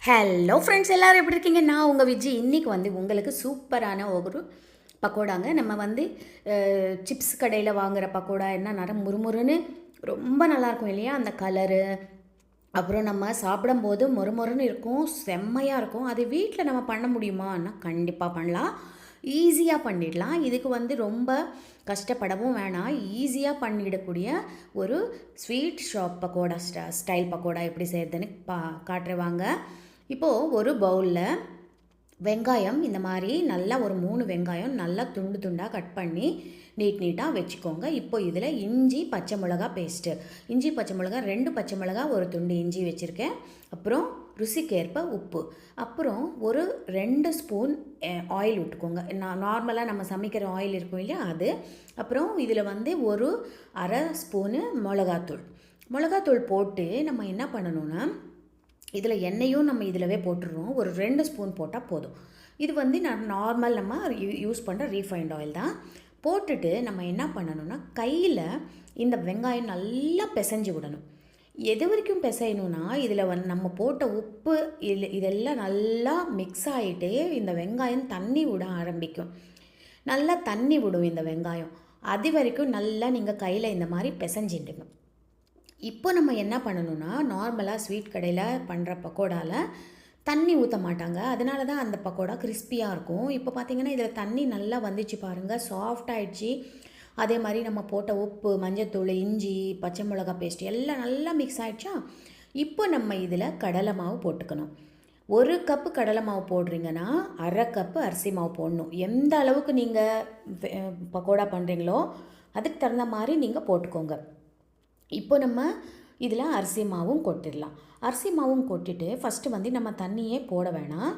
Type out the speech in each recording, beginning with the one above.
Hello friends, எல்லோரும் எப்படி இருக்கீங்க? நான் உங்கள் விஜி. இன்றைக்கி உங்களுக்கு சூப்பரான ஒரு பக்கோடாங்க. நம்ம சிப்ஸ் கடையில் வாங்குகிற பக்கோடா என்ன நரம் முறுமுறுன்னு ரொம்ப நல்லாயிருக்கும் இல்லையா? அந்த கலரு, அப்புறம் நம்ம சாப்பிடும்போது மொறுமொறுன்னு இருக்கும், செம்மையாக இருக்கும். அது வீட்டில் நம்ம பண்ண முடியுமான்னா கண்டிப்பாக பண்ணலாம். ஈஸியாக பண்ணிடலாம். இதுக்கு ரொம்ப கஷ்டப்படவும் வேணாம். ஈஸியாக பண்ணிடக்கூடிய ஒரு sweet shop pakoda style pakoda எப்படி செய்கிறதுன்னு காட்டுறவாங்க. இப்போது ஒரு பவுலில் வெங்காயம் இந்த மாதிரி நல்லா ஒரு 3 வெங்காயம் நல்லா துண்டு துண்டாக கட் பண்ணி நீட்டாக வச்சுக்கோங்க. இப்போ இதில் இஞ்சி பச்சை மிளகா பேஸ்ட்டு, இஞ்சி பச்சை மிளகா 2 பச்சை மிளகா, ஒரு துண்டு இஞ்சி வச்சுருக்கேன். அப்புறம் ருசிக்கேற்ப உப்பு, அப்புறம் ஒரு 2 ஸ்பூன் ஆயில் விட்டுக்கோங்க. நார்மலாக நம்ம சமைக்கிற ஆயில் இருக்கும் இல்லையா அது. அப்புறம் இதில் ஒரு அரை ஸ்பூனு மிளகாத்தூள் போட்டு நம்ம என்ன பண்ணணுன்னா, இதில் எண்ணெயும் நம்ம இதிலவே போட்டுடுறோம். ஒரு 2 ஸ்பூன் போட்டால் போதும். இது நான் நார்மல் நம்ம யூஸ் பண்ணுற ரீஃபைண்ட் ஆயில் தான். போட்டுட்டு நம்ம என்ன பண்ணணும்னா, கையில் இந்த வெங்காயம் நல்லா பிசைஞ்சு விடணும். எது வரைக்கும் பிசையணுன்னா, இதில் நம்ம போட்ட உப்பு இதெல்லாம் நல்லா மிக்ஸ் ஆகிட்டு இந்த வெங்காயம் தண்ணி விட ஆரம்பிக்கும். நல்லா தண்ணி விடும் இந்த வெங்காயம். அது வரைக்கும் நல்லா நீங்கள் கையில் இந்த மாதிரி பிசைஞ்சிடுங்க. இப்போ நம்ம என்ன பண்ணணும்னா, நார்மலாக ஸ்வீட் கடையில் பண்ணுற பக்கோடாவில் தண்ணி ஊற்ற மாட்டாங்க. அதனால தான் அந்த பக்கோடா கிறிஸ்பியாக இருக்கும். இப்போ பார்த்திங்கன்னா இதில் தண்ணி நல்லா வந்துச்சு பாருங்கள், சாஃப்ட் ஆகிடுச்சி. அதே மாதிரி நம்ம போட்ட உப்பு, மஞ்சத்தூள், இஞ்சி, பச்சை மிளகா பேஸ்ட் எல்லாம் நல்லா மிக்ஸ் ஆகிடுச்சா. இப்போ நம்ம இதில் கடலை மாவு போட்டுக்கணும். 1 கப்பு கடலை மாவு போடுறீங்கன்னா 1/2 கப்பு அரிசி மாவு போடணும். எந்த அளவுக்கு நீங்கள் பக்கோடா பண்ணுறீங்களோ அதுக்கு தகுந்த மாதிரி நீங்கள் போட்டுக்கோங்க. இப்போ நம்ம இதில் அரிசி மாவும் கொட்டிடலாம். அரிசி மாவும் கொட்டிட்டு ஃபஸ்ட்டு நம்ம தண்ணியே போட வேணாம்.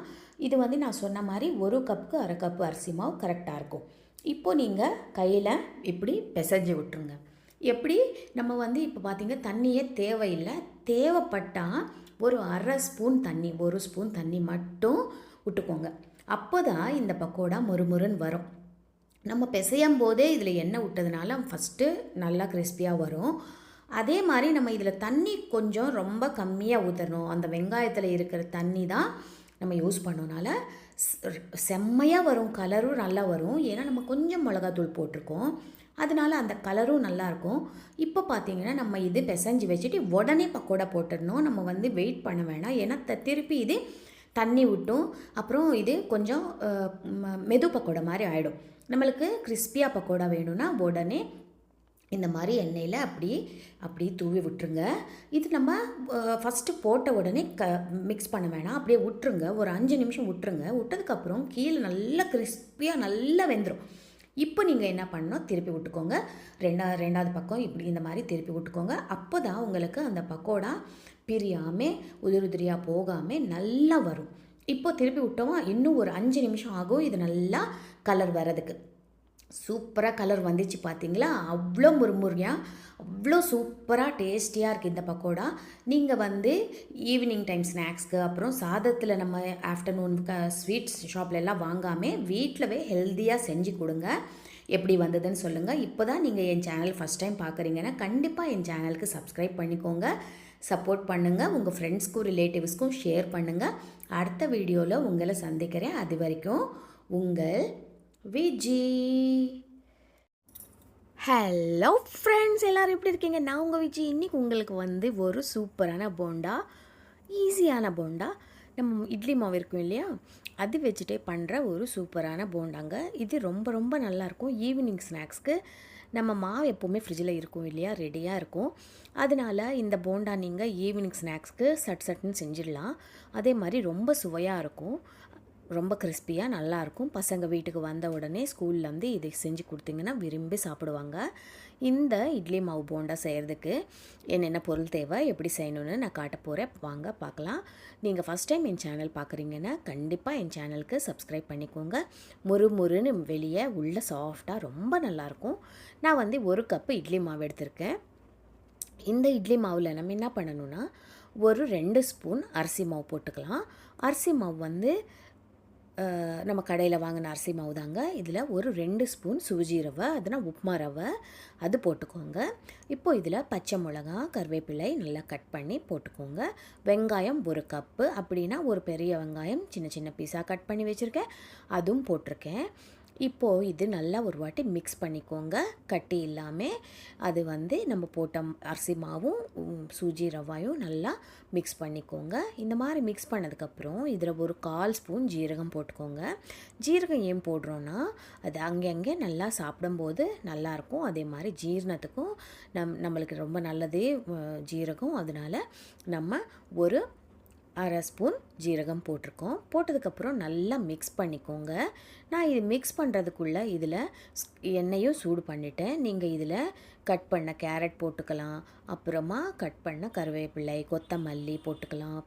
இது நான் சொன்ன மாதிரி 1 கப்புக்கு 1/2 கப்பு அரிசி மாவு கரெக்டாக இருக்கும். இப்போது நீங்கள் கையில் இப்படி பிசைஞ்சு விட்டுருங்க. எப்படி நம்ம இப்போ பார்த்திங்க தண்ணியே தேவையில்லை. தேவைப்பட்டால் ஒரு 1/2 ஸ்பூன் தண்ணி, 1 ஸ்பூன் தண்ணி மட்டும் விட்டுக்கோங்க. அப்போ தான் இந்த பக்கோடா மொறுமொறுன்னு வரும். நம்ம பிசையும் போதே இதில் எண்ணெய் விட்டதுனால ஃபஸ்ட்டு நல்லா கிறிஸ்பியாக வரும். அதே மாதிரி நம்ம இதில் தண்ணி கொஞ்சம் ரொம்ப கம்மியாக ஊற்றணும். அந்த வெங்காயத்தில் இருக்கிற தண்ணி தான் நம்ம யூஸ் பண்ணனால செம்மையாக வரும், கலரும் நல்லா வரும். ஏன்னா நம்ம கொஞ்சம் மிளகாத்தூள் போட்டிருக்கோம், அதனால் அந்த கலரும் நல்லாயிருக்கும். இப்போ பார்த்திங்கன்னா நம்ம இது பிசைஞ்சு வச்சுட்டு உடனே பக்கோடா போட்டுடணும். நம்ம வெயிட் பண்ண வேணாம். ஏன்னா திருப்பி இது தண்ணி விட்டும், அப்புறம் இது கொஞ்சம் மெது பக்கோடா மாதிரி ஆகிடும். நம்மளுக்கு கிறிஸ்பியாக பக்கோடா வேணும்னா உடனே இந்த மாதிரி எண்ணெயில் அப்படி தூவி விட்டுருங்க. இது நம்ம ஃபஸ்ட்டு போட்ட உடனே மிக்ஸ் பண்ண வேணாம், அப்படியே விட்டுருங்க. ஒரு 5 நிமிஷம் விட்டுருங்க. விட்டதுக்கப்புறம் கீழே நல்லா கிறிஸ்பியாக நல்லா வெந்துடும். இப்போ நீங்கள் என்ன பண்ணணும், திருப்பி விட்டுக்கோங்க. ரெண்டாவது பக்கம் இப்படி இந்த மாதிரி திருப்பி விட்டுக்கோங்க. அப்போ தான் உங்களுக்கு அந்த பக்கோடா பிரியாமல் உதிரியாக போகாமல் நல்லா வரும். இப்போ திருப்பி விட்டோமா, இன்னும் ஒரு 5 நிமிஷம் ஆகும் இது நல்லா கலர் வரதுக்கு. சூப்பராக கலர் வந்துச்சு பார்த்தீங்களா? அவ்வளோ முறுமுறையாக, அவ்வளோ சூப்பராக டேஸ்டியாக இருக்குது இந்த பக்கோடா. நீங்கள் ஈவினிங் டைம் ஸ்நாக்ஸ்க்கு, அப்புறம் சாதத்தில் நம்ம ஆஃப்டர்நூன் ஸ்வீட்ஸ் ஷாப்லெல்லாம் வாங்காமல் வீட்டிலவே ஹெல்த்தியாக செஞ்சு கொடுங்க. எப்படி வந்ததுன்னு சொல்லுங்கள். இப்போ தான் நீங்கள் என் சேனல் ஃபஸ்ட் டைம் பார்க்குறீங்கன்னா கண்டிப்பாக என் சேனலுக்கு சப்ஸ்கிரைப் பண்ணிக்கோங்க, சப்போர்ட் பண்ணுங்கள். உங்கள் ஃப்ரெண்ட்ஸ்க்கும் ரிலேட்டிவ்ஸ்க்கும் ஷேர் பண்ணுங்கள். அடுத்த வீடியோவில் உங்களை சந்திக்கிறேன். அது வரைக்கும் உங்கள் விஜி. ஹலோ ஃப்ரெண்ட்ஸ், எல்லோரும் எப்படி இருக்கீங்க? நான் உங்கள் விஜி. இன்றைக்கி உங்களுக்கு ஒரு சூப்பரான போண்டா, ஈஸியான போண்டா, நம்ம இட்லி மாவு இருக்கும் இல்லையா, அது வச்சுட்டே பண்ணுற ஒரு சூப்பரான போண்டாங்க. இது ரொம்ப ரொம்ப நல்லாயிருக்கும். ஈவினிங் ஸ்நாக்ஸ்க்கு நம்ம மாவு எப்போவுமே ஃப்ரிட்ஜில் இருக்கும் இல்லையா, ரெடியாக இருக்கும். அதனால் இந்த போண்டா நீங்கள் ஈவினிங் ஸ்நாக்ஸ்க்கு சட்டுன்னு செஞ்சிடலாம். அதே மாதிரி ரொம்ப சுவையாக இருக்கும், ரொம்ப கிறிஸ்பியாக நல்லாயிருக்கும். பசங்க வீட்டுக்கு வந்த உடனே ஸ்கூல்லேருந்து இதை செஞ்சு கொடுத்தீங்கன்னா விரும்பி சாப்பிடுவாங்க. இந்த இட்லி மாவு போண்டா செய்கிறதுக்கு என்னென்ன பொருள் தேவை, எப்படி செய்யணுன்னு நான் காட்ட போகிறேன். வாங்க பார்க்கலாம். நீங்கள் ஃபஸ்ட் டைம் என் சேனல் பார்க்குறீங்கன்னா கண்டிப்பாக என் சேனலுக்கு சப்ஸ்கிரைப் பண்ணிக்கோங்க. முறுமுறுன்னு வெளியே உள்ள சாஃப்டாக ரொம்ப நல்லாயிருக்கும். நான் 1 கப்பு இட்லி மாவு எடுத்திருக்கேன். இந்த இட்லி மாவில் நம்ம என்ன பண்ணணுன்னா, ஒரு 2 ஸ்பூன் அரிசி மாவு போட்டுக்கலாம். அரிசி மாவு நம்ம கடையில் வாங்கின அரிசி மாவு தாங்க. இதில் ஒரு 2 ஸ்பூன் சூஜி ரவை, அதுனா உப்புமா ரவை, அது போட்டுக்கோங்க. இப்போது இதில் பச்சை மிளகா, கருவேப்பிலை நல்லா கட் பண்ணி போட்டுக்கோங்க. வெங்காயம் 1 கப்பு, அப்படின்னா ஒரு பெரிய வெங்காயம் சின்ன சின்ன பீஸாக கட் பண்ணி வச்சுருக்கேன், அதுவும் போட்டிருக்கேன். இப்போது இது நல்லா ஒரு வாட்டி மிக்ஸ் பண்ணிக்கோங்க, கட்டி இல்லாமல். அது நம்ம போட்ட அரிசி மாவும் சூஜி ரவாயும் நல்லா மிக்ஸ் பண்ணிக்கோங்க. இந்த மாதிரி மிக்ஸ் பண்ணதுக்கப்புறம் இதில் ஒரு 1/4 ஸ்பூன் ஜீரகம் போட்டுக்கோங்க. ஜீரகம் ஏன் போடுறோன்னா, அது அங்கங்கே நல்லா சாப்பிடும்போது நல்லாயிருக்கும். அதே மாதிரி ஜீரணத்துக்கும் நம்மளுக்கு ரொம்ப நல்லது ஜீரகம். அதனால் நம்ம ஒரு 1/2 ஸ்பூன் ஜீரகம் போட்டிருக்கோம். போட்டதுக்கப்புறம் நல்லா மிக்ஸ் பண்ணிக்கோங்க. நான் இது மிக்ஸ் பண்ணுறதுக்குள்ளே இதில் எண்ணெயும் சூடு பண்ணிட்டேன். நீங்கள் இதில் கட் பண்ண கேரட் போட்டுக்கலாம், அப்புறமா கட் பண்ண கருவேப்பிலை, கொத்தமல்லி போட்டுக்கலாம்.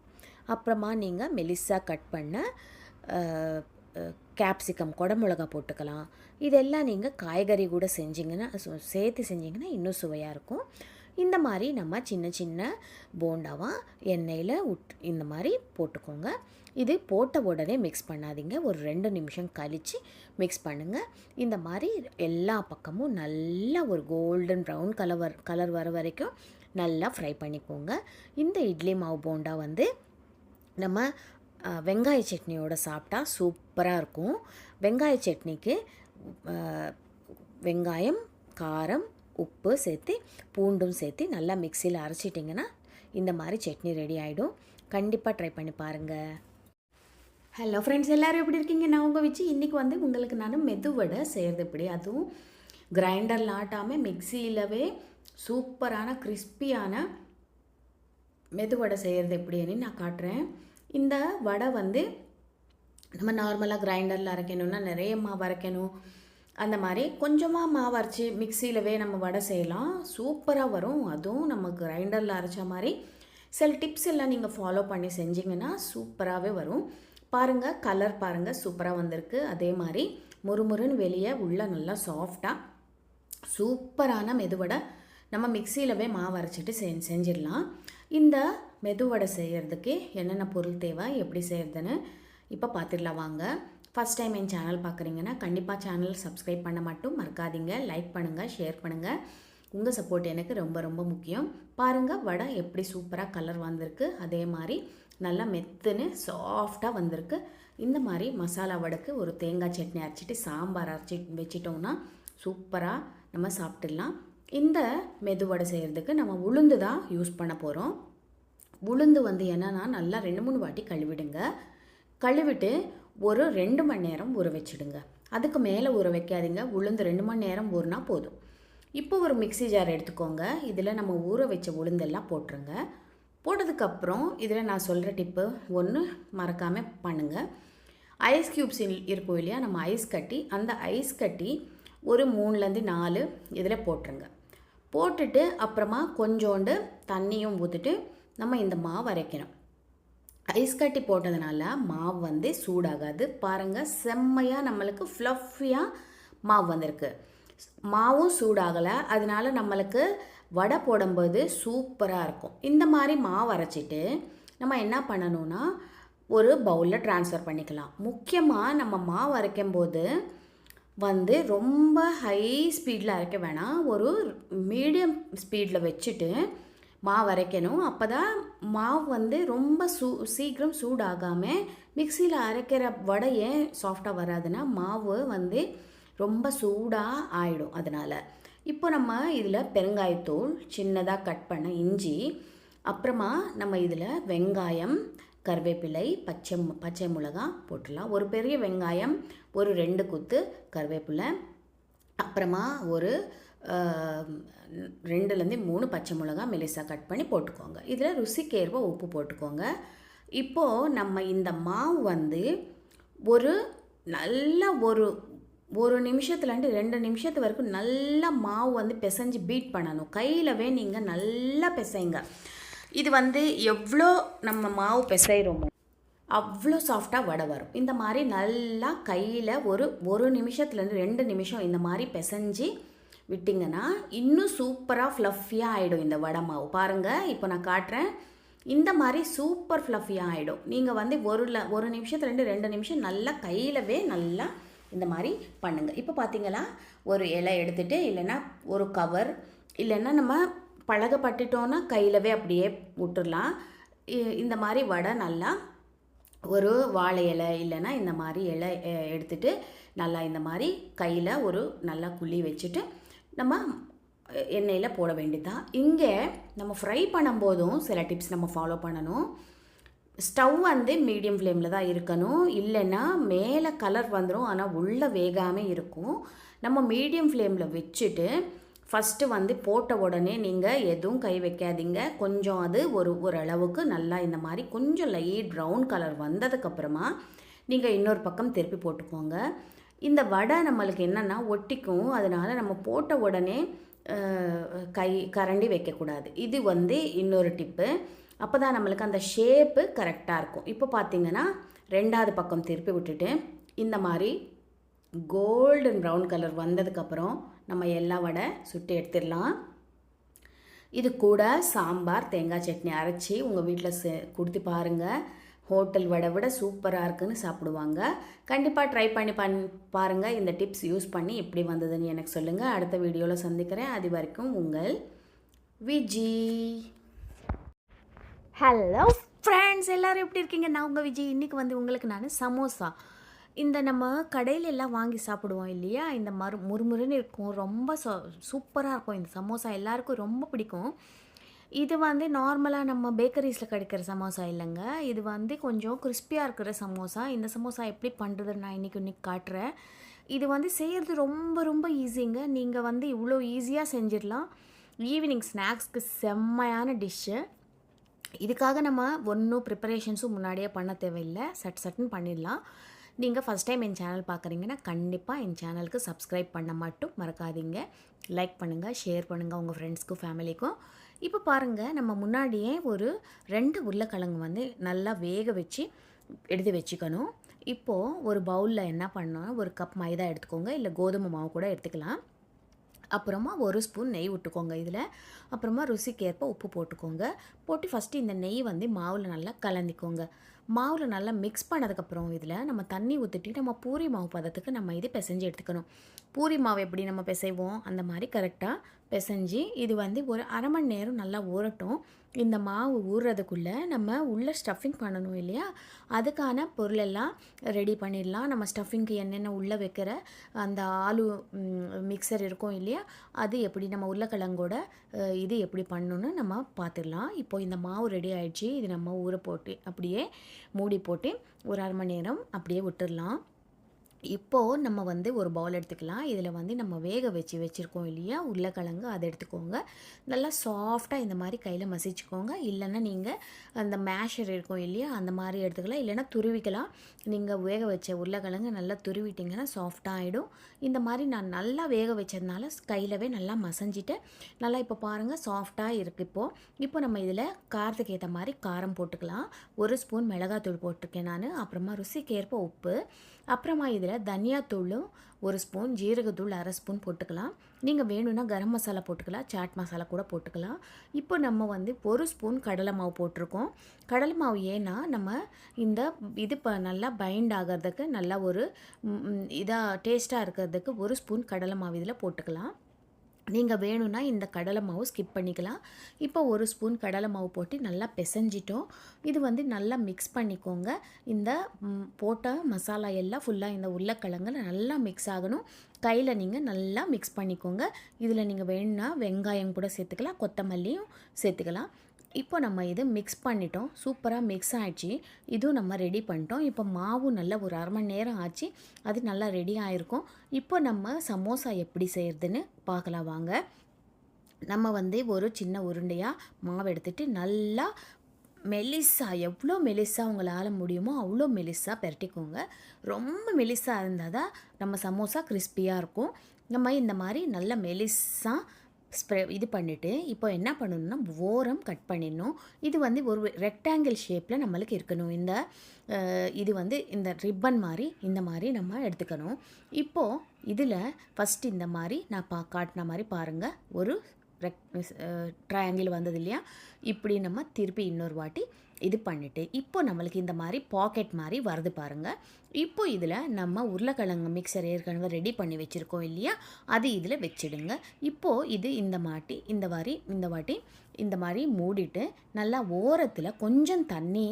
அப்புறமா நீங்கள் மெலிசாக கட் பண்ண கேப்சிகம், குடமிளகா போட்டுக்கலாம். இதெல்லாம் நீங்கள் காய்கறி கூட செஞ்சிங்கன்னா சேர்த்து செஞ்சிங்கன்னா இன்னும் சுவையாக இருக்கும். இந்த மாதிரி நம்ம சின்ன சின்ன போண்டாவாக எண்ணெயில் இந்த மாதிரி போட்டுக்கோங்க. இது போட்ட உடனே மிக்ஸ் பண்ணாதீங்க, ஒரு 2 நிமிஷம் கழித்து மிக்ஸ் பண்ணுங்கள். இந்த மாதிரி எல்லா பக்கமும் நல்லா ஒரு கோல்டன் ப்ரௌன் கலர் வர வரைக்கும் நல்லா ஃப்ரை பண்ணிக்கோங்க. இந்த இட்லி மாவு போண்டா நம்ம வெங்காய சட்னியோடு சாப்பிட்டா சூப்பராக இருக்கும். வெங்காய சட்னிக்கு வெங்காயம், காரம், உப்பு சேர்த்து பூண்டும் சேர்த்து நல்லா மிக்சியில் அரைச்சிட்டிங்கன்னா இந்த மாதிரி சட்னி ரெடி ஆகிடும். கண்டிப்பாக ட்ரை பண்ணி பாருங்கள். ஹலோ ஃப்ரெண்ட்ஸ், எல்லோரும் எப்படி இருக்கீங்க? நான் உங்கள் வச்சு இன்றைக்கி உங்களுக்கு நான் மெதுவடை செய்கிறது எப்படி, அதுவும் கிரைண்டரில் ஆட்டாமல் மிக்சியிலவே சூப்பரான கிறிஸ்பியான மெதுவடை செய்கிறது எப்படின்னு நான் காட்டுறேன். இந்த வடை நம்ம நார்மலாக கிரைண்டரில் அரைக்கணுன்னா நிறைய மாவு அரைக்கணும். அந்த மாதிரி கொஞ்சமாக மாவு அரைச்சி மிக்சியிலவே நம்ம வடை செய்யலாம், சூப்பராக வரும். அதுவும் நம்ம கிரைண்டரில் அரைச்ச மாதிரி சில டிப்ஸ் எல்லாம் நீங்கள் ஃபாலோ பண்ணி செஞ்சிங்கன்னா சூப்பராகவே வரும். பாருங்கள், கலர் பாருங்கள், சூப்பராக வந்திருக்கு. அதே மாதிரி முறுமுறுன்னு வெளியே உள்ள நல்லா சாஃப்டாக சூப்பரான மெதுவடை நம்ம மிக்சியிலவே மாவு அரைச்சிட்டு செஞ்சிடலாம். இந்த மெதுவடை செய்கிறதுக்கு என்னென்ன பொருள் தேவை, எப்படி செய்கிறதுன்னு இப்போ பார்த்துடலாம் வாங்க. ஃபஸ்ட் டைம் என் சேனல் பார்க்குறீங்கன்னா கண்டிப்பாக சேனல் சப்ஸ்கிரைப் பண்ண மட்டும் மறக்காதீங்க. லைக் பண்ணுங்கள், ஷேர் பண்ணுங்கள். உங்கள் சப்போர்ட் எனக்கு ரொம்ப ரொம்ப முக்கியம். பாருங்கள், வடை எப்படி சூப்பராக கலர் வந்திருக்கு. அதே மாதிரி நல்லா மெத்துன்னு சாஃப்டாக வந்திருக்கு. இந்த மாதிரி மசாலா வடைக்கு ஒரு தேங்காய் சட்னி அரைச்சிட்டு சாம்பார் அரைச்சி வச்சிட்டோம்னா சூப்பராக நம்ம சாப்பிட்டுடலாம். இந்த மெதுவடை செய்கிறதுக்கு நம்ம உளுந்து தான் யூஸ் பண்ண போகிறோம். உளுந்து என்னென்னா நல்லா 2-3 வாட்டி கழுவிடுங்க. கழுவிட்டு ஒரு 2 மணி நேரம் ஊற வச்சுடுங்க. அதுக்கு மேலே ஊற வைக்காதீங்க. உளுந்து 2 மணி நேரம் ஊறினா போதும். இப்போ ஒரு மிக்ஸி ஜார் எடுத்துக்கோங்க. இதில் நம்ம ஊற வச்ச உளுந்தெல்லாம் போட்டுருங்க. போட்டதுக்கப்புறம் இதில் நான் சொல்கிற டிப்பு ஒன்று மறக்காமல் பண்ணுங்கள். ஐஸ் க்யூப்ஸ் இருக்கும் இல்லையா, நம்ம ஐஸ் கட்டி, அந்த ஐஸ் கட்டி ஒரு 3-4 இதில் போட்டுருங்க. போட்டுட்டு அப்புறமா கொஞ்சோண்டு தண்ணியும் ஊற்றிட்டு நம்ம இந்த மாவு அரைக்கணும். ஐஸ் கட்டி போட்டதுனால மாவு சூடாகாது. பாருங்கள், செம்மையாக நம்மளுக்கு ஃப்ளஃபியாக மாவு வந்திருக்கு. மாவும் சூடாகலை, அதனால நம்மளுக்கு வடை போடும்போது சூப்பராக இருக்கும். இந்த மாதிரி மாவு அரைச்சிட்டு நம்ம என்ன பண்ணணும்னா ஒரு பவுலில் ட்ரான்ஸ்ஃபர் பண்ணிக்கலாம். முக்கியமாக நம்ம மாவு அரைக்கும்போது ரொம்ப ஹை ஸ்பீடில் அரைக்க வேணாம், ஒரு மீடியம் ஸ்பீடில் வச்சுட்டு மாவு அரைக்கணும். அப்போ தான் மாவு ரொம்ப சீக்கிரம் சூடாகாமல் மிக்சியில் அரைக்கிற வடை ஏன் சாஃப்டாக வராதுன்னா மாவு ரொம்ப சூடாக ஆகிடும். அதனால் இப்போ நம்ம இதில் பெருங்காயத்தூள், சின்னதாக கட் பண்ண இஞ்சி, அப்புறமா நம்ம இதில் வெங்காயம், கருவேப்பிலை, பச்சை மிளகா போட்டுடலாம். ஒரு பெரிய வெங்காயம், ஒரு 2 கொத்து கருவேப்பிலை, அப்புறமா ஒரு 2-3 பச்சை மிளகா மெலிசாக கட் பண்ணி போட்டுக்கோங்க. இதில் ருசிக்கேற்ப உப்பு போட்டுக்கோங்க. இப்போது நம்ம இந்த மாவு ஒரு நல்ல ஒரு நிமிஷத்துலேருந்து 2 நிமிஷத்து வரைக்கும் நல்லா மாவு பிசைஞ்சு பீட் பண்ணணும். கையிலவே நீங்கள் நல்லா பிசைங்க. இது எவ்வளோ நம்ம மாவு பிசைகிறோமோ அவ்வளோ சாஃப்டாக வடை வரும். இந்த மாதிரி நல்லா கையில் ஒரு நிமிஷத்துலேருந்து 2 நிமிஷம் இந்த மாதிரி பிசைஞ்சு விட்டிங்கன்னா இன்னும் சூப்பராக ஃப்ளஃபியாக ஆகிடும் இந்த வடை மாவு. பாருங்கள், இப்போ நான் காட்டுறேன். இந்த மாதிரி சூப்பர் ஃப்ளஃபியாக ஆகிடும். நீங்கள் வந்து ஒரு நிமிஷத்துலேருந்து 2 நிமிஷம் நல்லா கையிலவே நல்லா இந்த மாதிரி பண்ணுங்கள். இப்போ பார்த்தீங்களா, ஒரு இலை எடுத்துகிட்டு இல்லைன்னா ஒரு கவர் இல்லைன்னா நம்ம பழகப்பட்டுட்டோன்னா கையிலவே அப்படியே விட்டுடலாம். இந்த மாதிரி வடை நல்லா ஒரு வாழை இலை இல்லைன்னா இந்த மாதிரி இலை எடுத்துகிட்டு நல்லா இந்த மாதிரி கையில் ஒரு நல்லா குழி வச்சுட்டு நம்ம எண்ணெயில் போட வேண்டியதுதான். இங்கே நம்ம ஃப்ரை பண்ணும்போதும் சில டிப்ஸ் நம்ம ஃபாலோ பண்ணணும். ஸ்டவ் வந்து மீடியம் ஃப்ளேமில் தான் இருக்கணும், இல்லைன்னா மேலே கலர் வந்துடும் ஆனால் உள்ளே வேகாமல் இருக்கும். நம்ம மீடியம் ஃப்ளேமில் வச்சுட்டு ஃபஸ்ட்டு வந்து போட்ட உடனே நீங்கள் எதுவும் கை வைக்காதீங்க. கொஞ்சம் அது ஓரளவுக்கு நல்லா இந்த மாதிரி கொஞ்சம் லைட் ப்ரௌன் கலர் வந்ததுக்கப்புறமா நீங்கள் இன்னொரு பக்கம் திருப்பி போட்டுக்கோங்க. இந்த வடை நம்மளுக்கு என்னென்னா ஒட்டிக்கும், அதனால் நம்ம போட்ட உடனே கரண்டி வைக்கக்கூடாது. இது வந்து இன்னொரு டிப்பு. அப்போ தான் நம்மளுக்கு அந்த ஷேப்பு கரெக்டாக இருக்கும். இப்போ பார்த்திங்கன்னா 2வது பக்கம் திருப்பி விட்டுட்டு இந்த மாதிரி கோல்டன் ப்ரௌன் கலர் வந்ததுக்கப்புறம் நம்ம எல்லா வடை சுட்டு எடுத்துடலாம். இது கூட சாம்பார் தேங்காய் சட்னி அரைச்சி உங்கள் வீட்டில் கொடுத்து பாருங்கள். ஹோட்டல் வடை விட சூப்பராக இருக்குன்னு சாப்பிடுவாங்க. கண்டிப்பாக ட்ரை பண்ணி பாருங்கள். இந்த டிப்ஸ் யூஸ் பண்ணி எப்படி வந்ததுன்னு எனக்கு சொல்லுங்கள். அடுத்த வீடியோவில் சந்திக்கிறேன். அது வரைக்கும் உங்கள் விஜி. ஹலோ ஃப்ரெண்ட்ஸ், எல்லோரும் எப்படி இருக்கீங்க? நான் உங்கள் விஜய். இன்றைக்கி வந்து உங்களுக்கு நான் சமோசா, இந்த நம்ம கடையில் எல்லாம் வாங்கி சாப்பிடுவோம் இல்லையா, இந்த முறுமுறுன்னு இருக்கும், ரொம்ப சூப்பராக இருக்கும். இந்த சமோசா எல்லாருக்கும் ரொம்ப பிடிக்கும். இது வந்து நார்மலாக நம்ம பேக்கரிஸில் கிடைக்கிற சமோசா இல்லைங்க. இது வந்து கொஞ்சம் கிறிஸ்பியாக இருக்கிற சமோசா. இந்த சமோசா எப்படி பண்ணுறதுன்னு நான் இன்றைக்கி காட்டுறேன். இது வந்து செய்கிறது ரொம்ப ரொம்ப ஈஸிங்க. நீங்கள் வந்து இவ்வளோ ஈஸியாக செஞ்சிடலாம். ஈவினிங் ஸ்நாக்ஸ்க்கு செம்மையான டிஷ்ஷு. இதுக்காக நம்ம ஒன்றும் ப்ரிப்பரேஷன்ஸும் முன்னாடியே பண்ண தேவையில்லை, சட்டுன்னு பண்ணிடலாம். நீங்கள் ஃபஸ்ட் டைம் என் சேனல் பார்க்குறீங்கன்னா கண்டிப்பாக என் சேனலுக்கு சப்ஸ்கிரைப் பண்ண மட்டும் மறக்காதீங்க. லைக் பண்ணுங்கள், ஷேர் பண்ணுங்கள் உங்கள் ஃப்ரெண்ட்ஸ்க்கும் ஃபேமிலிக்கும். இப்போ பாருங்கள், நம்ம முன்னாடியே ஒரு 2 உருளைக்கிழங்கு வந்து நல்லா வேக வச்சு எடுத்து வச்சுக்கணும். இப்போது ஒரு பவுலில் என்ன பண்ணணும், ஒரு கப் மைதா எடுத்துக்கோங்க, இல்லை கோதுமை மாவு கூட எடுத்துக்கலாம். அப்புறமா 1 ஸ்பூன் நெய் விட்டுக்கோங்க இதில். அப்புறமா ருசிக்கேற்ப உப்பு போட்டுக்கோங்க. போட்டு ஃபஸ்ட்டு இந்த நெய் வந்து மாவில் நல்லா கலந்திக்கோங்க. மாவில் நல்லா மிக்ஸ் பண்ணதுக்கப்புறம் இதில் நம்ம தண்ணி ஊற்றிட்டு நம்ம பூரி மாவு பதத்துக்கு நம்ம இது பிசைஞ்சு எடுத்துக்கணும். பூரி மாவு எப்படி நம்ம பிசைவோம் அந்த மாதிரி கரெக்டாக பிசைஞ்சு இது வந்து ஒரு அரை மணி நேரம் நல்லா ஊறட்டும். இந்த மாவு ஊறுறதுக்குள்ளே நம்ம உள்ளே ஸ்டஃபிங் பண்ணணும் இல்லையா, அதுக்கான பொருளெல்லாம் ரெடி பண்ணிடலாம். நம்ம ஸ்டஃபிங்க்கு என்னென்ன உள்ளே வைக்கிற அந்த ஆலு மிக்சர் இருக்கும் இல்லையா, அது எப்படி நம்ம உருளைக்கிழங்கோட இது எப்படி பண்ணணுன்னு நம்ம பார்த்துடலாம். இப்போது இந்த மாவு ரெடி ஆகிடுச்சு. இது நம்ம ஊற போட்டு அப்படியே மூடி போட்டு ஒரு அரை மணி நேரம் அப்படியே விட்டுடலாம். இப்போது நம்ம வந்து ஒரு பவுல் எடுத்துக்கலாம். இதில் வந்து நம்ம வேக வச்சுருக்கோம் இல்லையா உருளைக்கிழங்கு, அதை எடுத்துக்கோங்க. நல்லா சாஃப்டாக இந்த மாதிரி கையில் மசிச்சுக்கோங்க. இல்லைன்னா நீங்கள் அந்த மேஷர் இருக்கும் இல்லையா, அந்த மாதிரி எடுத்துக்கலாம். இல்லைன்னா துருவிக்கலாம். நீங்கள் வேக வச்ச உருளைக்கிழங்கு நல்லா துருவிட்டிங்கன்னா சாஃப்டாக ஆகிடும். இந்த மாதிரி நான் நல்லா வேக வச்சதுனால கையிலவே நல்லா மசஞ்சிட்டு நல்லா இப்போ பாருங்கள் சாஃப்டாக இருக்குது. இப்போ நம்ம இதில் காரத்துக்கு ஏற்ற மாதிரி காரம் போட்டுக்கலாம். 1 ஸ்பூன் மிளகாத்தூள் போட்டிருக்கேன் நான். அப்புறமா ருசிக்கேற்ப உப்பு. அப்புறமா இதில் தனியாத்தூளும் 1 ஸ்பூன், ஜீரகத்தூள் அரை ஸ்பூன் போட்டுக்கலாம். நீங்கள் வேணும்னா கரம் மசாலா போட்டுக்கலாம், சாட் மசாலா கூட போட்டுக்கலாம். இப்போ நம்ம வந்து 1 ஸ்பூன் கடலை மாவு போட்டிருக்கோம். கடலை மாவு ஏன்னா நம்ம இந்த இது நல்லா பைண்ட் ஆகிறதுக்கு நல்லா ஒரு இதாக டேஸ்ட்டாக இருக்கிறதுக்கு 1 ஸ்பூன் கடலை மாவு இதில் போட்டுக்கலாம். நீங்கள் வேணும்னா இந்த கடலை மாவு ஸ்கிப் பண்ணிக்கலாம். இப்போ 1 ஸ்பூன் கடலை மாவு போட்டு நல்லா பிசைஞ்சிட்டோம். இது வந்து நல்லா மிக்ஸ் பண்ணிக்கோங்க. இந்த போட்ட மசாலா எல்லாம் ஃபுல்லாக இந்த உருளைக்கிழங்குல நல்லா மிக்ஸ் ஆகணும். கையில் நீங்கள் நல்லா மிக்ஸ் பண்ணிக்கோங்க. இதில் நீங்கள் வேணும்னா வெங்காயம் கூட சேர்த்துக்கலாம், கொத்தமல்லியும் சேர்த்துக்கலாம். இப்போ நம்ம இது மிக்ஸ் பண்ணிட்டோம். சூப்பராக மிக்ஸ் ஆகிடுச்சு. இதுவும் நம்ம ரெடி பண்ணிட்டோம். இப்போ மாவு நல்லா ஒரு அரை மணி நேரம் ஆச்சு, அது நல்லா ரெடி ஆகிருக்கும். இப்போ நம்ம சமோசா எப்படி செய்கிறதுன்னு பார்க்கலாம் வாங்க. நம்ம வந்து ஒரு சின்ன உருண்டையாக மாவு எடுத்துகிட்டு நல்லா மெலிசாக, எவ்வளோ மெலிசாக உங்களால் முடியுமோ அவ்வளோ மெலிசாக பெரட்டிக்கோங்க. ரொம்ப மெலிசாக இருந்தால் தான் நம்ம சமோசா கிறிஸ்பியாக இருக்கும். நம்ம இந்த மாதிரி நல்லா மெலிசாக இது பண்ணிவிட்டு இப்போ என்ன பண்ணணும்னா ஓரம் கட் பண்ணிடணும். இது வந்து ஒரு ரெக்டாங்கிள் ஷேப்பில் நம்மளுக்கு இருக்கணும். இந்த இது வந்து இந்த ரிப்பன் மாதிரி இந்த மாதிரி நம்ம எடுத்துக்கணும். இப்போது இதில் ஃபஸ்ட்டு இந்த மாதிரி நான் காட்டின மாதிரி பாருங்கள், ஒரு ட்ரையாங்கிள் வந்தது இல்லையா, இப்படி நம்ம திருப்பி இன்னொரு வாட்டி இது பண்ணிவிட்டு இப்போ நம்மளுக்கு இந்த மாதிரி பாக்கெட் மாதிரி வருது பாருங்கள். இப்போ இதில் நம்ம உருளைக்கிழங்கு மிக்சர் ஏற்கனவே ரெடி பண்ணி வச்சுருக்கோம் இல்லையா, அது இதில் வச்சிடுங்க. இப்போது இது இந்த வாட்டி இந்த மாதிரி மூடிட்டு நல்லா ஓரத்தில் கொஞ்சம் தண்ணி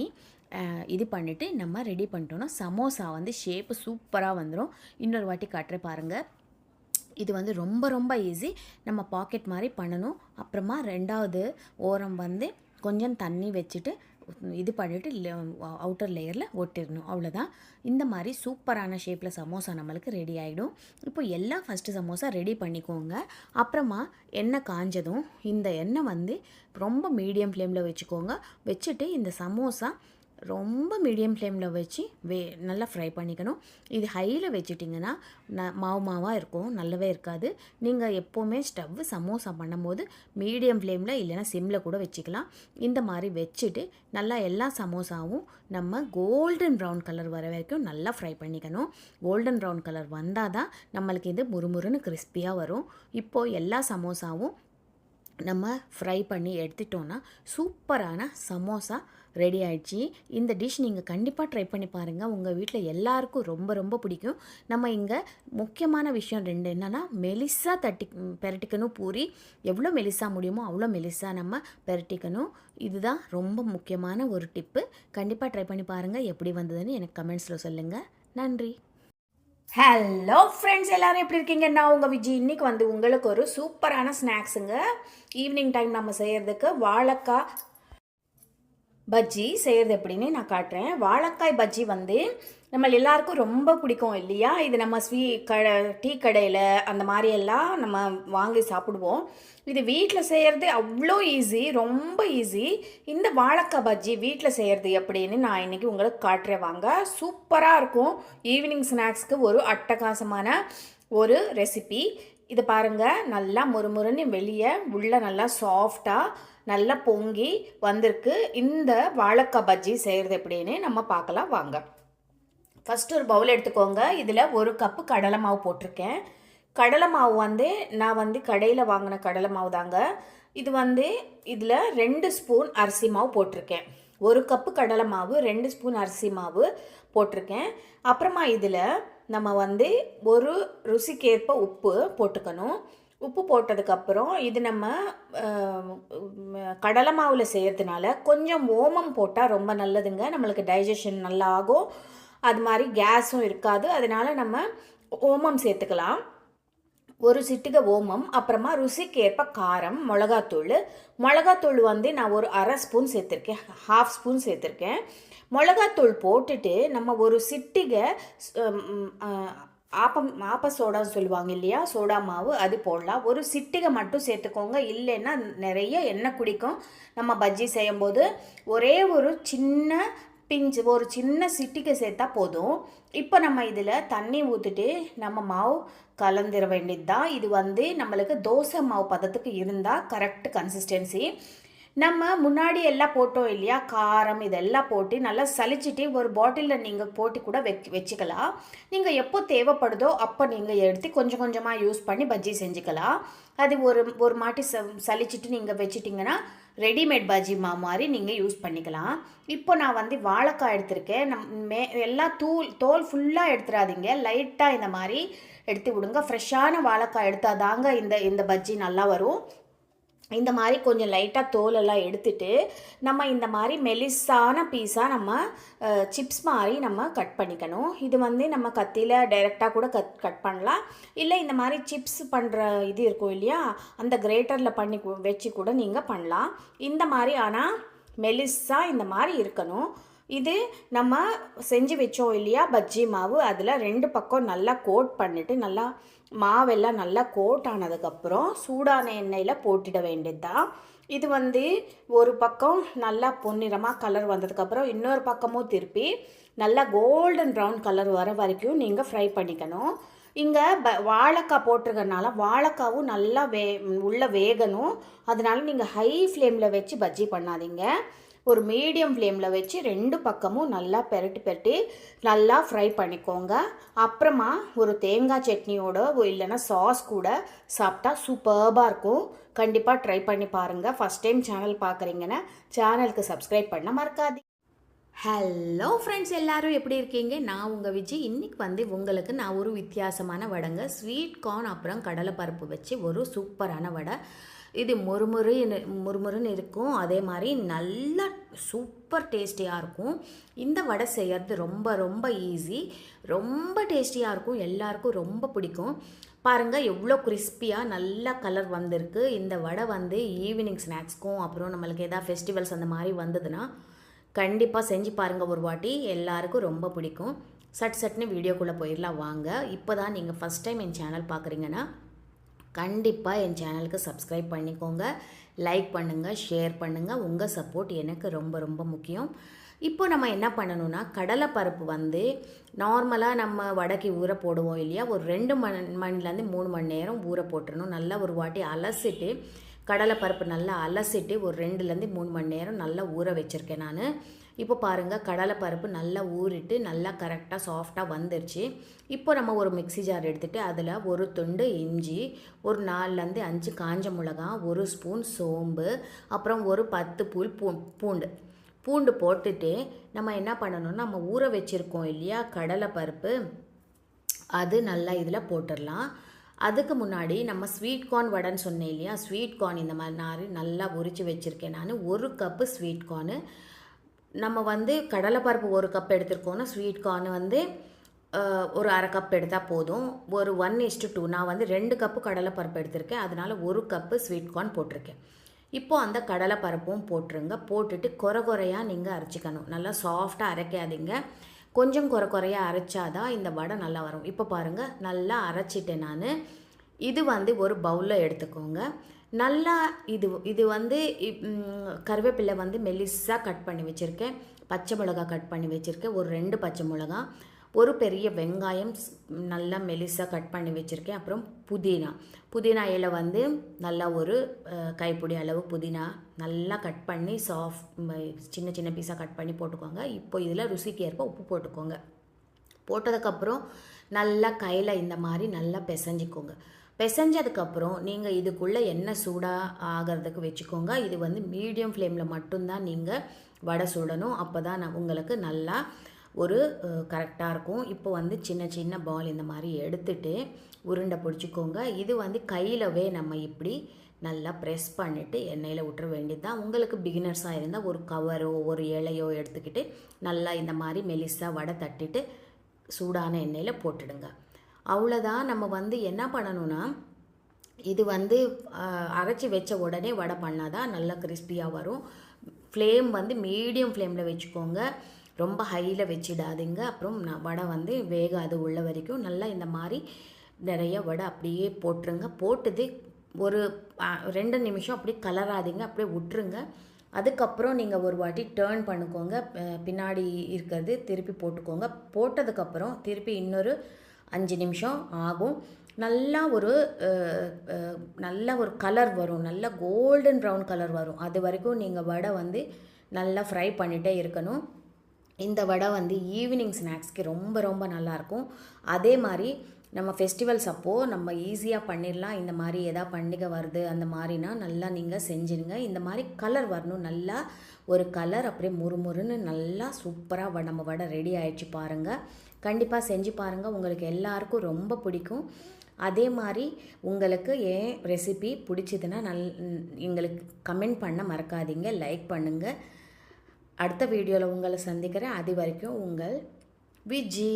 இது பண்ணிவிட்டு நம்ம ரெடி பண்ணிட்டோன்னா சமோசா வந்து ஷேப்பு சூப்பராக வந்துடும். இன்னொரு வாட்டி காட்டுறேன் பாருங்கள். இது வந்து ரொம்ப ரொம்ப ஈஸி. நம்ம பாக்கெட் மாதிரி பண்ணணும். அப்புறமா ரெண்டாவது ஓரம் வந்து கொஞ்சம் தண்ணி வச்சுட்டு இது பண்ணிவிட்டு அவுட்டர் லேயரில் ஒட்டிடணும். அவ்வளோதான். இந்த மாதிரி சூப்பரான ஷேப்பில் சமோசா நம்மளுக்கு ரெடி ஆகிடும். இப்போ எல்லாம் ஃபஸ்ட்டு சமோசா ரெடி பண்ணிக்கோங்க. அப்புறமா எண்ணெய் காஞ்சதும் இந்த எண்ணெய் வந்து ரொம்ப மீடியம் ஃப்ளேமில் வச்சுக்கோங்க. வச்சுட்டு இந்த சமோசா ரொம்ப மீடியம் ஃப்ளேமில் வச்சு நல்லா ஃப்ரை பண்ணிக்கணும். இது ஹையில் வச்சுட்டிங்கன்னா மாவாக இருக்கும், நல்லாவே இருக்காது. நீங்கள் எப்போவுமே சமோசா பண்ணும்போது மீடியம் ஃப்ளேமில் இல்லைனா சிம்மில் கூட வச்சுக்கலாம். இந்த மாதிரி வச்சுட்டு நல்லா எல்லா சமோசாவும் நம்ம கோல்டன் ப்ரௌன் கலர் வர வரைக்கும் நல்லா ஃப்ரை பண்ணிக்கணும். கோல்டன் ப்ரௌன் கலர் வந்தால் தான் நம்மளுக்கு இது முறுமுறுன்னு கிறிஸ்பியாக வரும். இப்போது எல்லா சமோசாவும் நம்ம ஃப்ரை பண்ணி எடுத்துட்டோன்னா சூப்பரான சமோசா ரெடி ஆகிடுச்சு. இந்த டிஷ் நீங்கள் கண்டிப்பாக ட்ரை பண்ணி பாருங்கள். உங்கள் வீட்டில் எல்லாருக்கும் ரொம்ப ரொம்ப பிடிக்கும். நம்ம இங்கே முக்கியமான விஷயம் 2 என்னென்னா, மெலிசாக பெரட்டிக்கணும். பூரி எவ்வளோ மெலிசாக முடியுமோ அவ்வளோ மெலிசாக நம்ம பெரட்டிக்கணும். இதுதான் ரொம்ப முக்கியமான ஒரு டிப்பு. கண்டிப்பாக ட்ரை பண்ணி பாருங்கள். எப்படி வந்ததுன்னு எனக்கு கமெண்ட்ஸில் சொல்லுங்கள். நன்றி. ஹலோ ஃப்ரெண்ட்ஸ், எல்லோரும் எப்படி இருக்கீங்க? நான் உங்கள் விஜி. இன்றைக்கி வந்து உங்களுக்கு ஒரு சூப்பரான ஸ்நாக்ஸுங்க. ஈவினிங் டைம் நம்ம செய்கிறதுக்கு வாழைக்காய் பஜ்ஜி செய்கிறது எப்படின்னு நான் காட்டுறேன். வாழைக்காய் பஜ்ஜி வந்து நம்ம எல்லாருக்கும் ரொம்ப பிடிக்கும் இல்லையா? இது நம்ம டீ கடையில் அந்த மாதிரி எல்லாம் நம்ம வாங்கி சாப்பிடுவோம். இது வீட்டில் செய்கிறது அவ்வளோ ஈஸி, ரொம்ப ஈஸி. இந்த வாழைக்காய் பஜ்ஜி வீட்டில் செய்கிறது எப்படின்னு நான் இன்றைக்கி உங்களுக்கு காட்டுறேன் வாங்க. சூப்பராக இருக்கும். ஈவினிங் ஸ்நாக்ஸ்க்கு ஒரு அட்டகாசமான ஒரு ரெசிபி. இது பாருங்கள், நல்லா முறுமுறுன்னு வெளியே உள்ள நல்லா சாஃப்டாக நல்லா பொங்கி வந்திருக்கு. இந்த வாழைக்காய் பஜ்ஜி செய்கிறது எப்படின்னு நம்ம பார்க்கலாம் வாங்க. ஃபஸ்ட்டு ஒரு பவுல் எடுத்துக்கோங்க. இதில் 1 கப்பு கடலை மாவு போட்டிருக்கேன். கடலை மாவு வந்து நான் வந்து கடையில் வாங்கின கடலை மாவு தாங்க. இது வந்து இதில் 2 ஸ்பூன் அரிசி மாவு போட்டிருக்கேன். 1 கப்பு கடலை மாவு, 2 ஸ்பூன் அரிசி மாவு போட்டிருக்கேன். அப்புறமா இதில் நம்ம வந்து ஒரு ருசிக்கேற்ப உப்பு போட்டுக்கணும். உப்பு போட்டதுக்கப்புறம் இது நம்ம கடலை மாவில் செய்கிறதுனால கொஞ்சம் ஓமம் போட்டால் ரொம்ப நல்லதுங்க. நம்மளுக்கு டைஜஷன் நல்லா ஆகும். அது மாதிரி கேஸும் இருக்காது. அதனால் நம்ம ஓமம் சேர்த்துக்கலாம். 1 சிட்டிகை ஓமம், அப்புறமா ருசிக்கேற்ப காரம், மிளகாத்தூள் வந்து நான் ஒரு 1/2 ஸ்பூன் சேர்த்துருக்கேன், 1/2 ஸ்பூன் சேர்த்துருக்கேன். மிளகாத்தூள் போட்டுட்டு நம்ம ஒரு சிட்டிகை ஆப்ப சோடான்னு சொல்லுவாங்க இல்லையா, சோடா மாவு, அது போடலாம். ஒரு சிட்டிகை மட்டும் சேர்த்துக்கோங்க. இல்லைன்னா நிறைய எண்ணெய் குடிக்கும். நம்ம பஜ்ஜி செய்யும்போது ஒரே ஒரு சின்ன பிஞ்சு, ஒரு சின்ன சிட்டிகை சேர்த்தா போதும். இப்போ நம்ம இதில் தண்ணி ஊற்றிட்டு நம்ம மாவு கலந்துட வேண்டியது தான். இது வந்து நம்மளுக்கு தோசை மாவு பதத்துக்கு இருந்தால் கரெக்ட் கன்சிஸ்டன்சி. நம்ம முன்னாடி எல்லாம் போட்டோம் இல்லையா, காரம் இதெல்லாம் போட்டு நல்லா சலிச்சிட்டு ஒரு பாட்டிலில் நீங்கள் போட்டு கூட வச்சுக்கலாம். நீங்கள் எப்போ தேவைப்படுதோ அப்போ நீங்கள் எடுத்து கொஞ்சம் கொஞ்சமாக யூஸ் பண்ணி பஜ்ஜி செஞ்சுக்கலாம். அது ஒரு மாட்டி சலிச்சிட்டு நீங்கள் வச்சிட்டிங்கன்னா ரெடிமேட் பஜ்ஜி மாவு மாதிரி நீங்கள் யூஸ் பண்ணிக்கலாம். இப்போ நான் வந்து வாழைக்காய் எடுத்திருக்கேன். எல்லாம் தோல் ஃபுல்லாக எடுத்துடாதீங்க, லைட்டாக இந்த மாதிரி எடுத்து விடுங்க. ஃப்ரெஷ்ஷான வாழைக்காய் எடுத்தால் தாங்க இந்த பஜ்ஜி நல்லா வரும். இந்த மாதிரி கொஞ்சம் லைட்டாக தோலெல்லாம் எடுத்துட்டு நம்ம இந்த மாதிரி மெலிசான பீஸாக நம்ம சிப்ஸ் மாதிரி நம்ம கட் பண்ணிக்கணும். இது வந்து நம்ம கத்தியில் டைரெக்டாக கூட கட் பண்ணலாம். இல்லை இந்த மாதிரி சிப்ஸ் பண்ணுற இது இருக்கும் இல்லையா, அந்த கிரேட்டரில் பண்ணி வச்சு கூட நீங்கள் பண்ணலாம். இந்த மாதிரி ஆனால் மெலிசாக இந்த மாதிரி இருக்கணும். இது நம்ம செஞ்சு வச்சோம் இல்லையா பஜ்ஜி மாவு, அதில் 2 பக்கம் நல்லா கோட் பண்ணிவிட்டு நல்லா மாவெல்லாம் நல்லா கோட் ஆனதுக்கப்புறம் சூடான எண்ணெயில் போட்டுட வேண்டியது தான். இது வந்து ஒரு பக்கம் நல்லா பொன்னிறமாக கலர் வந்ததுக்கப்புறம் இன்னொரு பக்கமும் திருப்பி நல்லா கோல்டன் ப்ரௌன் கலர் வர வரைக்கும் நீங்கள் ஃப்ரை பண்ணிக்கணும். இங்கே வாழைக்காய் போட்டிருக்கறனால வாழைக்காவும் நல்லா உள்ளே வேகணும். அதனால நீங்கள் ஹை ஃப்ளேமில் வச்சு பஜ்ஜி பண்ணாதீங்க. ஒரு மீடியம் ஃப்ளேமில் வச்சு 2 பக்கமும் நல்லா பெரட்டி நல்லா ஃப்ரை பண்ணிக்கோங்க. அப்புறமா ஒரு தேங்காய் சட்னியோட இல்லைன்னா சாஸ் கூட சாப்பிட்டா சூப்பர்பாக இருக்கும். கண்டிப்பாக ட்ரை பண்ணி பாருங்கள். ஃபஸ்ட் டைம் சேனல் பார்க்குறீங்கன்னா சேனலுக்கு சப்ஸ்கிரைப் பண்ண மறக்காதீங்க. ஹலோ ஃப்ரெண்ட்ஸ், எல்லோரும் எப்படி இருக்கீங்க? நான் உங்கள் விஜய். இன்றைக்கி வந்து உங்களுக்கு நான் ஒரு வித்தியாசமான வடைங்க, ஸ்வீட் கார்ன் அப்புறம் கடலைப்பருப்பு வச்சு ஒரு சூப்பரான வடை. இது முறுமுறுன்னு இருக்கும், அதே மாதிரி நல்லா சூப்பர் டேஸ்டியாக இருக்கும். இந்த வடை செய்கிறது ரொம்ப ரொம்ப ஈஸி, ரொம்ப டேஸ்டியாக இருக்கும், எல்லாருக்கும் ரொம்ப பிடிக்கும். பாருங்கள் எவ்வளோ கிறிஸ்பியாக நல்லா கலர் வந்திருக்கு. இந்த வடை வந்து ஈவினிங் ஸ்நாக்ஸ்க்கும் அப்புறம் நம்மளுக்கு எதாவது ஃபெஸ்டிவல்ஸ் அந்த மாதிரி வந்ததுன்னா கண்டிப்பாக செஞ்சு பாருங்கள் ஒரு வாட்டி, எல்லாருக்கும் ரொம்ப பிடிக்கும். சட்டுன்னு வீடியோக்குள்ளே போயிடலாம் வாங்க. இப்போ தான் நீங்கள் ஃபஸ்ட் டைம் என் சேனல் பார்க்குறீங்கன்னா கண்டிப்பாக என் சேனலுக்கு சப்ஸ்கிரைப் பண்ணிக்கோங்க, லைக் பண்ணுங்கள், ஷேர் பண்ணுங்கள். உங்கள் சப்போர்ட் எனக்கு ரொம்ப ரொம்ப முக்கியம். இப்போ நம்ம என்ன பண்ணணும்னா, கடலைப்பருப்பு வந்து நார்மலாக நம்ம வடைக்கு ஊற போடுவோம் இல்லையா, ஒரு 2 மணிலேருந்து 3 மணி நேரம் ஊற போட்டுடணும். நல்லா ஒரு வாட்டி அலசிட்டு கடலைப்பருப்பு நல்லா அலசிட்டு ஒரு 2லேருந்து 3 மணி நேரம் நல்லா ஊற வச்சுருக்கேன் நான். இப்போ பாருங்கள் கடலைப்பருப்பு நல்லா ஊறிட்டு நல்லா கரெக்டாக சாஃப்டாக வந்துருச்சு. இப்போ நம்ம ஒரு மிக்ஸி ஜார் எடுத்துகிட்டு அதில் ஒரு துண்டு இஞ்சி, ஒரு 4லேருந்து 5 காஞ்ச மிளகா, 1 ஸ்பூன் சோம்பு, அப்புறம் ஒரு 10 பூண்டு போட்டுட்டு நம்ம என்ன பண்ணணும்னா, நம்ம ஊற வச்சுருக்கோம் இல்லையா கடலைப்பருப்பு, அது நல்லா இதில் போட்டுடலாம். அதுக்கு முன்னாடி நம்ம ஸ்வீட் கார்ன் வடைன்னு சொன்னேன் இல்லையா, ஸ்வீட் கார்ன் இந்த மாதிரி நல்லா உரித்து வச்சுருக்கேன் நான். 1 கப்பு ஸ்வீட் கார்னு, நம்ம வந்து கடலைப்பருப்பு 1 கப் எடுத்துருக்கோன்னா ஸ்வீட் கார்னு வந்து ஒரு அரை கப் எடுத்தால் போதும். ஒரு 1:2. நான் வந்து 2 கப்பு கடலைப்பருப்பு எடுத்திருக்கேன், அதனால் 1 கப்பு ஸ்வீட் கார்ன் போட்டிருக்கேன். இப்போது அந்த கடலைப்பருப்பும் போட்டுருங்க. போட்டுட்டு குறையாக நீங்கள் அரைச்சிக்கணும். நல்லா சாஃப்டாக அரைக்காதீங்க, கொஞ்சம் குறையாக அரைச்சாதான் இந்த வடை நல்லா வரும். இப்போ பாருங்கள் நல்லா அரைச்சிட்டேன் நான். இது வந்து ஒரு பவுலில் எடுத்துக்கோங்க. நல்லா இது வந்து கருவேப்பிலை வந்து மெலிசாக கட் பண்ணி வச்சுருக்கேன், பச்சை மிளகா கட் பண்ணி வச்சுருக்கேன், ஒரு 2 பச்சை மிளகா, ஒரு பெரிய வெங்காயம் நல்லா மெலிசாக கட் பண்ணி வச்சுருக்கேன், அப்புறம் புதினா இலை வந்து நல்லா ஒரு கைப்பிடி அளவு புதினா நல்லா கட் பண்ணி சின்ன சின்ன பீஸாக கட் பண்ணி போட்டுக்கோங்க. இப்போ இதில் ருசிக்கு ஏற்ப உப்பு போட்டுக்கோங்க. போட்டதுக்கப்புறம் நல்லா கையில் இந்த மாதிரி நல்லா பிசைஞ்சிக்கோங்க. பிசைஞ்சதுக்கப்புறம் நீங்கள் இதுக்குள்ளே எண்ணெய் சூடாக ஆகிறதுக்கு வச்சுக்கோங்க. இது வந்து மீடியம் ஃப்ளேமில் மட்டும்தான் நீங்கள் வடை சுடணும், அப்போ தான் உங்களுக்கு நல்லா ஒரு கரெக்டாக இருக்கும். இப்போ வந்து சின்ன சின்ன பால் இந்த மாதிரி எடுத்துகிட்டு உருண்டை பிடிச்சிக்கோங்க. இது வந்து கையிலவே நம்ம இப்படி நல்லா ப்ரெஸ் பண்ணிவிட்டு எண்ணெயில் விட்டுற வேண்டியது தான். உங்களுக்கு பிகினர்ஸாக இருந்தால் ஒரு கவரோ ஒரு இலையோ எடுத்துக்கிட்டு நல்லா இந்த மாதிரி மெலிசாக வடை தட்டிட்டு சூடான எண்ணெயில் போட்டுடுங்க. அவ்வளோதான். நம்ம வந்து என்ன பண்ணணும்னா, இது வந்து அரைச்சி வச்ச உடனே வடை பண்ணால் தான் நல்லா கிறிஸ்பியாக வரும். ஃப்ளேம் வந்து மீடியம் ஃப்ளேமில் வச்சுக்கோங்க, ரொம்ப ஹையில் வச்சிடாதீங்க. அப்புறம் வடை வந்து வேகாது உள்ள வரைக்கும். நல்லா இந்த மாதிரி நிறைய வடை அப்படியே போட்டுருங்க. போட்டது ஒரு 2 நிமிஷம் அப்படியே கலராதிங்க, அப்படியே விட்டுருங்க. அதுக்கப்புறம் நீங்கள் ஒரு வாட்டி டேர்ன் பண்ணிக்கோங்க, பின்னாடி இருக்கிறது திருப்பி போட்டுக்கோங்க. போட்டதுக்கப்புறம் திருப்பி இன்னொரு 5 நிமிஷம் ஆகும். நல்ல ஒரு கலர் வரும், நல்ல கோல்டன் ப்ரௌன் கலர் வரும். அது வரைக்கும் நீங்கள் வடை வந்து நல்லா ஃப்ரை பண்ணிகிட்டே இருக்கணும். இந்த வடை வந்து ஈவினிங் ஸ்நாக்ஸ்க்கு ரொம்ப ரொம்ப நல்லாயிருக்கும். அதே மாதிரி நம்ம ஃபெஸ்டிவல்ஸ் அப்போது நம்ம ஈஸியாக பண்ணிடலாம். இந்த மாதிரி எதாவது பண்டிகை வருது அந்த மாதிரினா நல்லா நீங்கள் செஞ்சுடுங்க. இந்த மாதிரி கலர் வரணும், நல்லா ஒரு கலர் அப்படியே முறுமுறுன்னு நல்லா சூப்பராக நம்ம வடை ரெடி ஆகிடுச்சு பாருங்கள். கண்டிப்பாக செஞ்சு பாருங்கள், உங்களுக்கு எல்லாருக்கும் ரொம்ப பிடிக்கும். அதே மாதிரி உங்களுக்கு ஏன் ரெசிபி பிடிச்சதுன்னா எங்களுக்கு கமெண்ட் பண்ண மறக்காதீங்க, லைக் பண்ணுங்கள். அடுத்த வீடியோவில் உங்களை சந்திக்கிறேன். அது வரைக்கும் உங்கள் விஜி.